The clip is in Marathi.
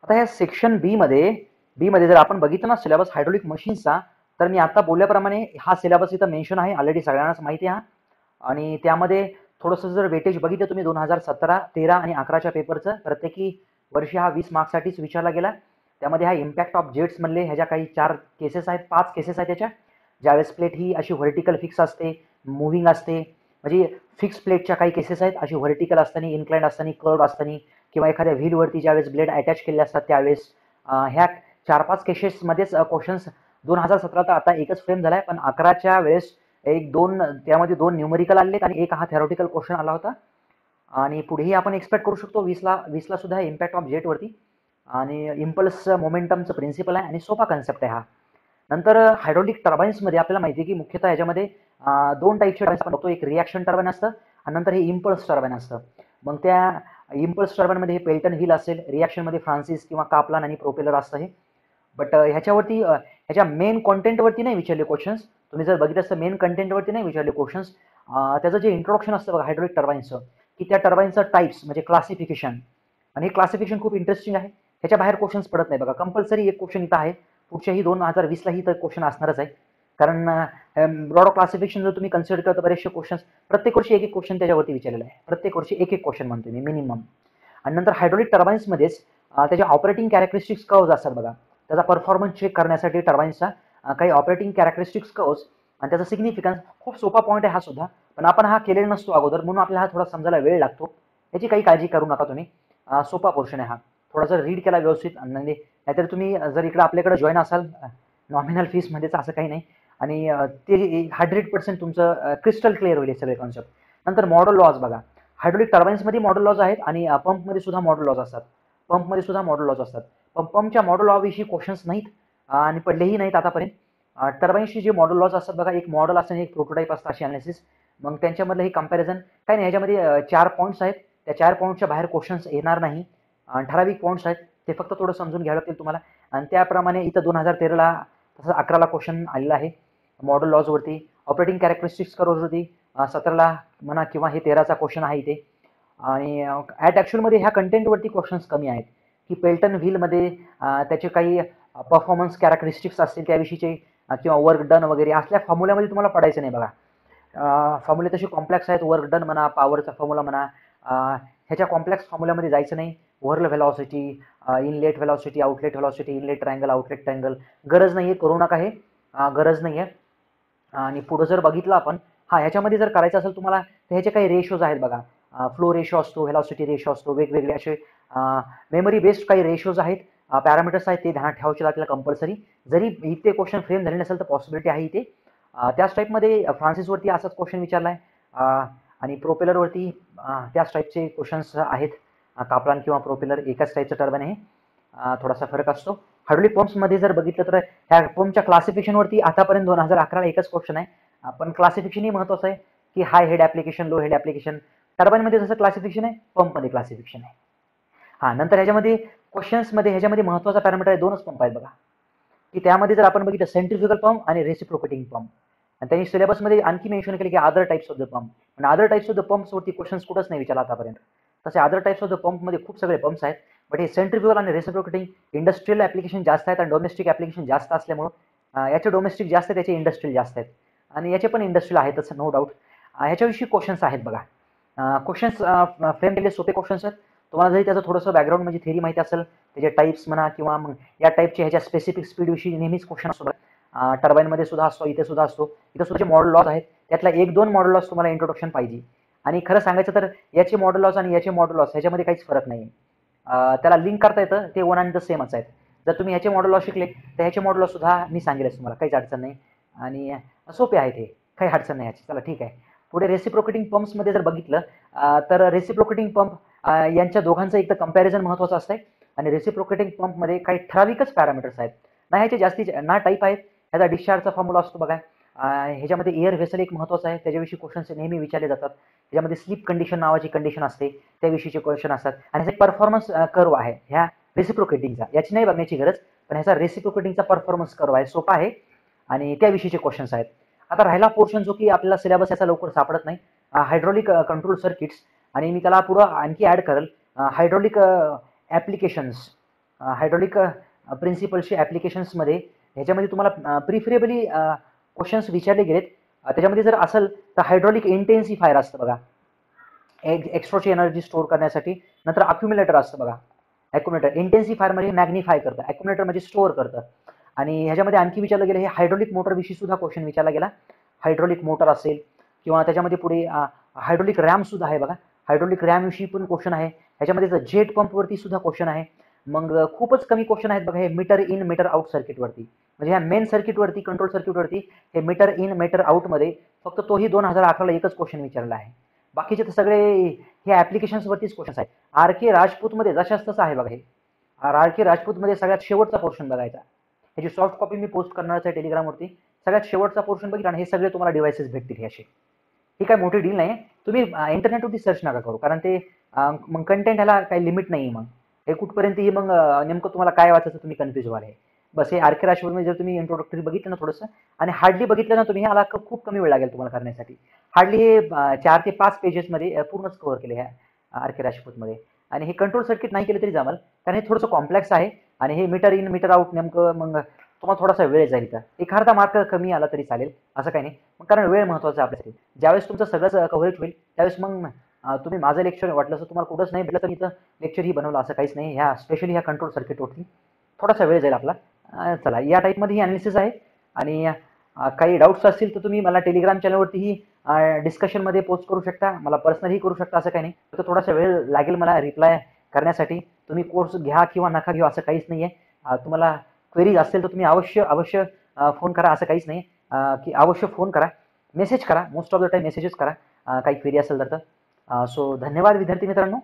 आता ह्या सेक्शन बी मध्ये जर आपण बघितलं ना सिलेबस हायड्रोलिक मशीन्सचा, तर मी आता बोलल्याप्रमाणे हा सिलेबस इथं मेन्शन आहे, ऑलरेडी सगळ्यांनाच माहिती आहे. आणि त्यामध्ये थोडंसं जर वेटेज बघितलं तुम्ही 2017, 13 आणि 11च्या पेपरचं, प्रत्येकी वर्षी हा 20 मार्क्ससाठीच विचारला गेला. त्यामध्ये हा इम्पॅक्ट ऑफ जेट्स म्हणले ह्याच्या काही 4 केसेस आहेत, 5 केसेस आहेत त्याच्या. ज्यावेळेस प्लेट ही अशी व्हर्टिकल फिक्स असते, मुव्हिंग असते, म्हणजे फिक्स प्लेटच्या काही केसेस आहेत, अशी व्हर्टिकल असताना, इन्क्लाइंड असताना, कर्व्ड असताना, किंवा एखाद्या व्हीलवरती ज्यावेळेस ब्लेड अटॅच केले असतात त्यावेळेस. ह्या 4-5 केसेसमध्येच क्वेश्चन्स 2017 तर आता एकच फ्रेम झालाय, पण 11च्या वेळेस एक दोन त्यामध्ये 2 न्यूमेरिकल आलेत आणि एक हा थेरॉटिकल क्वेश्चन आला होता. आणि पुढेही आपण एक्सपेक्ट करू शकतो 20ला सुद्धा इम्पॅक्ट ऑफ जेटवरती. आणि इम्पल्स मोमेंटमचं प्रिन्सिपल आहे आणि सोपा कन्सेप्ट आहे हा. नंतर हायड्रोलिक टर्बाईन्समध्ये आपल्याला माहिती आहे की मुख्यतः याच्यामध्ये 2 टाईपचे टर्बाईन्स आपण बघतो. एक रिॲक्शन टर्बाईन असतं आणि नंतर हे इम्पल्स टर्बाईन असतं. मग त्या इम्पल्स टर्बाईनमध्ये हे पेल्टन व्हील असेल, रिॲक्शनमध्ये फ्रान्सिस किंवा कापलान आणि प्रोपेलर असतं हे. बट ह्याच्यावरती ह्याच्या मेन कॉन्टेंटवरती नाही विचारले क्वेश्चन्स. तुम्ही जर बघितलं असतं मेन कंटेंटवरती नाही विचारले क्वेश्चन्स. त्याचं जे इंट्रोडक्शन असतं बघा हायड्रोलिक टर्बाईन्सचं, की त्या टर्बाईनचं टाईप्स म्हणजे क्लासिफिकेशन. आणि हे क्लासिफिकेशन खूप इंटरेस्टिंग आहे. ह्याच्या बाहेर क्वेश्चन्स पडत नाही बघा. कंपल्सरी एक क्वेश्चन इथं आहे. पुढच्याही 2020लाही तर क्वेश्चन असणारच आहे. कारण ब्रॉड क्लासिफिकेशन जर तुम्ही कन्सिडर करता बरेचसे क्वेश्चन्स प्रत्येक वर्षी एक क्वेश्चन त्याच्यावरती विचारलेला आहे. प्रत्येक वर्षी एक क्वेश्चन म्हणतो मी मिनिमम. आणि नंतर हायड्रोलिक टर्बाईन्समध्येच त्याचे ऑपरेटिंग कॅरेक्टरिस्टिक्स कर्व्स असतात बघा. त्याचा परफॉर्मन्स चेक करण्यासाठी टर्बाईन्सचा काही ऑपरेटिंग कॅरेक्टरिस्टिक्स कर्व्स आणि त्याचा सिग्निफिकन्स. खूप सोपा पॉईंट आहे हा सुद्धा, पण आपण हा केलेला नसतो अगोदर, म्हणून आपल्याला हा थोडा समजायला वेळ लागतो. याची काही काळजी करू नका तुम्ही. सोपा पोर्शन आहे हा. थोडा जर रीड केला व्यवस्थित, नाहीतर तुम्ही जर इकडे आपल्याकडे जॉईन असाल नॉमिनल फीसमध्येच असं काही नाही. आणि ते 100% तुमचं क्रिस्टल क्लिअर होईल सगळे कॉन्सेप्ट. नंतर मॉडल लॉज बघा. हायड्रोलिक टर्बाईन्समध्ये मॉडल लॉज आहेत आणि पंपमध्ये सुद्धा मॉडल लॉज असतात. पण पंपच्या मॉडल लॉविषयी क्वेश्चन्स नाहीत आणि पडलेही नाहीत आतापर्यंत. टर्बाईन्सची जे मॉडल लॉज असतात बघा, एक मॉडल असतं आणि एक प्रोटोटाईप असतं अशी अनालिसिस. मग त्यांच्यामधलं हे कंपॅरिझन काही नाही. ह्याच्यामध्ये 4 पॉईंट्स आहेत. त्या 4 पॉईंटच्या बाहेर क्वेश्चन्स येणार नाही. ठराविक पॉईंट्स आहेत, ते फक्त थोडं समजून घ्यावं लागतील तुम्हाला. आणि त्याप्रमाणे इथं 2013ला तसं 11ला क्वेश्चन आलेला आहे मॉडल लॉजवरती. ऑपरेटिंग कॅरेक्टरिस्टिक्स कर्व्हवरती 17ला म्हणा किंवा हे 13चा क्वेश्चन आहे इथे. आणि ॲट ॲक्च्युअलमध्ये ह्या कंटेंटवरती क्वेश्चन्स कमी आहेत, की पेल्टन व्हीलमध्ये त्याचे काही परफॉर्मन्स कॅरेक्टरिस्टिक्स असतील त्याविषयीचे, किंवा वर्क डन वगैरे असल्या फॉर्म्युल्यामध्ये तुम्हाला पडायचं नाही बघा. फॉर्म्युले तसे कॉम्प्लेक्स आहेत. वर्क डन म्हणा, पॉवरचा फॉर्म्युला म्हणा, ह्याच्या कॉम्प्लेक्स फॉर्म्युल्यामध्ये जायचं नाही. Whirl velocity, inlet velocity, outlet velocity, inlet triangle, outlet triangle, गरज नाही आहे, करू नका हे, गरज नाही आहे. आणि पुढं जर बघितलं आपण, ह्याच्यामध्ये जर करायचं असेल तुम्हाला तर ह्याचे काही रेशोज आहेत बघा. फ्लो रेशो असतो, व्हेलॉसिटी रेशो असतो, वेगवेगळे असे मेमरी बेस्ड काही रेशोज आहेत, पॅरामीटर्स आहेत, ते ध्यानात ठेवायचे आपल्याला कंपल्सरी. जरी इथे क्वेश्चन फ्रेम झाले नसेल तर पॉसिबिलिटी आहे इथे. त्याच टाईपमध्ये फ्रान्सिसवरती असाच क्वेश्चन विचारला आहे. आणि प्रोपेलरवरती त्याच टाईपचे क्वेश्चन्स आहेत. कापलान किंवा प्रोपेलर एकाच टाईपचं टर्बाईन आहे. थोडासा फरक असतो. हायड्रोलिक पंप्समध्ये जर बघितलं तर ह्या पंपच्या क्लासिफिकेशनवरती आतापर्यंत 2011ला एकच क्वेश्चन आहे. पण क्लासिफिकेशनही महत्त्वाचं आहे, की high head application, low head application. टर्बाईनमध्ये जसं क्लासिफिकेशन आहे, पंपमध्ये क्लासिफिकेशन आहे. नंतर ह्याच्यामध्ये क्वेश्चन्समध्ये ह्याच्यामध्ये महत्त्वाचा पॅरामीटर आहे, 2च पंप आहेत बघा. की त्यामध्ये जर आपण बघितलं सेंट्रिफ्युगल पंप आणि रेसिप्रोकेटिंग पंप. आणि त्यांनी सिलेबसमध्ये आणखी मेन्शन केले की other types of the pump. आणि अदर टाइप्स ऑफ द पंप्सवरती क्वेश्चन्स कुठंच नाही विचारला आतापर्यंत. तसे अदर टाइप्स ऑफ द पंपमध्ये खूप सगळे पंप्स आहेत. बट हे सेंट्रिफ्युगल आणि रेसिप्रोकेटिंग इंडस्ट्रियल ॲप्लिकेशन जास्त आहेत आणि डोमेस्टिक ॲप्लिकेशन जास्त असल्यामुळं याचे डोमेस्टिक जास्त आहेत, त्याचे इंडस्ट्रियल जास्त आहेत. आणि याचे पण इंडस्ट्रियल आहेतच, नो डाऊट. ह्याच्याविषयी क्वेश्चन्स आहेत बघा. क्वेश्चन्स फ्रेम केलेले सोपे क्वेश्चन्स आहेत. तुम्हाला जरी त्याचं थोडंसं बॅकग्राऊंड म्हणजे थेरी माहिती असेल, त्याचे टाईप्स म्हणा किंवा मग या टाईपचे ह्याच्या स्पेसिफिक स्पीडविषयी नेहमीच क्वेश्चन असतो. टर्बाईनमध्ये सुद्धा असतो, इथे सुद्धा असतो. इथं सुद्धा मॉडल लॉज आहेत, त्यातला 1-2 मॉडल लॉज तुम्हाला इंट्रोडक्शन पाहिजे. आणि खरं सांगायचं तर याचे मॉडल लॉज आणि याचे मॉडल लॉज ह्याच्यामध्ये काहीच फरक नाही. त्याला लिंक करता येतं, ते वन अँड द सेमच आहेत. जर तुम्ही ह्याचे मॉडल लॉज शिकले तर ह्याचे मॉडल लॉज सुद्धा मी सांगेलच तुम्हाला, काहीच अडचण नाही. आणि सोपे आहेत हे, काही अडचण नाही ह्याची. चला ठीक आहे. पुढे रेसिप्रोकेटिंग पंप्समध्ये जर बघितलं तर रेसिप्रोकेटिंग पंप यांच्या दोघांचं एक तर कंपॅरिझन महत्त्वाचं असतं. आणि रेसिप्रोकेटिंग पंपमध्ये काही ठराविकच पॅरामीटर्स आहेत ना, ह्याचे जास्तीचे ना टाईप आहेत. ह्याचा डिस्चार्जचा फॉर्म्युला असतो बघा. ह्याच्यामध्ये एअर व्हेसल एक महत्त्वाचं आहे, त्याच्याविषयी क्वेश्चन्स नेहमी विचारले जातात. त्याच्यामध्ये स्लीप कंडिशन नावाची कंडिशन असते, त्याविषयीचे क्वेश्चन असतात. आणि ह्याचा परफॉर्मन्स कर्व आहे ह्या रेसिप्रोकेटिंगचा, याची नाही बघण्याची गरज, पण ह्याचा रेसिप्रोकेटिंगचा परफॉर्मन्स कर्व आहे, सोपा आहे आणि त्याविषयीचे क्वेश्चन्स आहेत. आता राहिला पोर्शन जो की आपल्याला सिलेबस याचा लवकर सापडत नाही, हायड्रोलिक कंट्रोल सर्किट्स. आणि मी त्याला पुढं आणखी ॲड करेल हायड्रोलिक ॲप्लिकेशन्स. हायड्रॉलिक प्रिन्सिपल्सचे ॲप्लिकेशन्समध्ये ह्याच्यामध्ये तुम्हाला प्रिफरेबली क्वेश्चन्स विचारले गेलेत. त्याच्यामध्ये जर असेल तर हायड्रॉलिक इंटेन्सिफायर असतं बघा, एक्स्ट्राची एनर्जी स्टोअर करण्यासाठी. नंतर अक्युम्युलेटर असतं बघा, ॲक्युम्युलेटर. इंटेन्सिफायर म्हणजे मॅग्निफाय करतं, ॲक्युम्युलेटर म्हणजे स्टोअर करतं. आणि ह्याच्यामध्ये आणखी विचारलं गेलं हे हायड्रॉलिक मोटरविषयी सुद्धा क्वेश्चन विचारला गेला. हायड्रॉलिक मोटर असेल किंवा त्याच्यामध्ये पुढे हायड्रॉलिक रॅम सुद्धा आहे बघा, हायड्रॉलिक रॅमविषयी पण क्वेश्चन आहे. ह्याच्यामध्ये जेट पंपवरती सुद्धा क्वेश्चन आहे. मग खूपच कमी क्वेश्चन आहेत बघा हे मीटर इन मीटर आउट सर्किटवरती. म्हणजे ह्या मेन सर्किटवरती, कंट्रोल सर्किटवरती हे मीटर इन मीटर आउटमध्ये फक्त तोही 2011ला एकच क्वेश्चन विचारला आहे. बाकीचे तर सगळे हे ॲप्लिकेशन्सवरतीच क्वेश्चन्स आहेत. आर के राजपूतमध्ये जशाच तसं आहे बघा हे. आर के राजपूतमध्ये सगळ्यात शेवटचा पोर्शन बघायचा. ह्याची सॉफ्ट कॉपी मी पोस्ट करणारच आहे टेलिग्रामवरती. सगळ्यात शेवटचा पोर्शन बघितला आणि हे सगळे तुम्हाला डिव्हाइसेस भेटतील हे असे. ही काय मोठी डील नाही. तुम्ही इंटरनेटवरती सर्च नका करू, कारण ते मग कंटेंट ह्याला काही लिमिट नाही मग हे कुठपर्यंत ही मग नेमकं तुम्हाला काय वाचायचं तुम्ही कन्फ्युज व्हाल. बस हे आर के राजपूतमध्ये जर तुम्ही इंट्रोडक्टरी बघितलं ना थोडंसं आणि हार्डली बघितलं ना तुम्ही, ह्याला खूप कमी वेळ लागेल तुम्हाला करण्यासाठी. हार्डली हे 4 ते 5 पेजेसमध्ये पूर्णच कव्हर केले ह्या आर के राजपूतमध्ये. आणि हे कंट्रोल सर्किट नाही केलं तरी जमेल, कारण हे थोडंसं कॉम्प्लेक्स आहे. आणि हे मीटर इन मीटर आउट नेमकं मग तुम्हाला थोडासा वेळ जाईल का, एक अर्धा मार्क कमी आला तरी चालेल, असं काही नाही. मग कारण वेळ महत्त्वाचा आहे आपल्यासाठी. ज्यावेळेस तुमचं सगळंच कव्हरेज होईल त्यावेळेस मग तुम्ही माझं लेक्चर वाटलं असं तुम्हाला कुठंच नाही भेटलं तर इथं लेक्चरही बनवलं असं काहीच नाही. ह्या स्पेशली ह्या कंट्रोल सर्किटवरती थोडासा वेळ जाईल आपला. चला या टाईपमध्ये ही अनालिसिस आहे. आणि काही डाऊट्स असतील तर तुम्ही मला टेलिग्राम चॅनलवरतीही डिस्कशनमध्ये पोस्ट करू शकता, मला पर्सनली करू शकता, असं काही नाही. तर थोडासा वेळ लागेल मला रिप्लाय करण्यासाठी. तुम्ही कोर्स घ्या किंवा नका घेऊ असं काहीच नाही आहे. तुम्हाला क्वेरीज असतील तर तुम्ही अवश्य फोन करा, असं काहीच नाही. की अवश्य फोन करा, मेसेज करा, most of the time messages करा काही क्वेरी असेल तर. सो धन्यवाद विद्यार्थी मित्रांनो.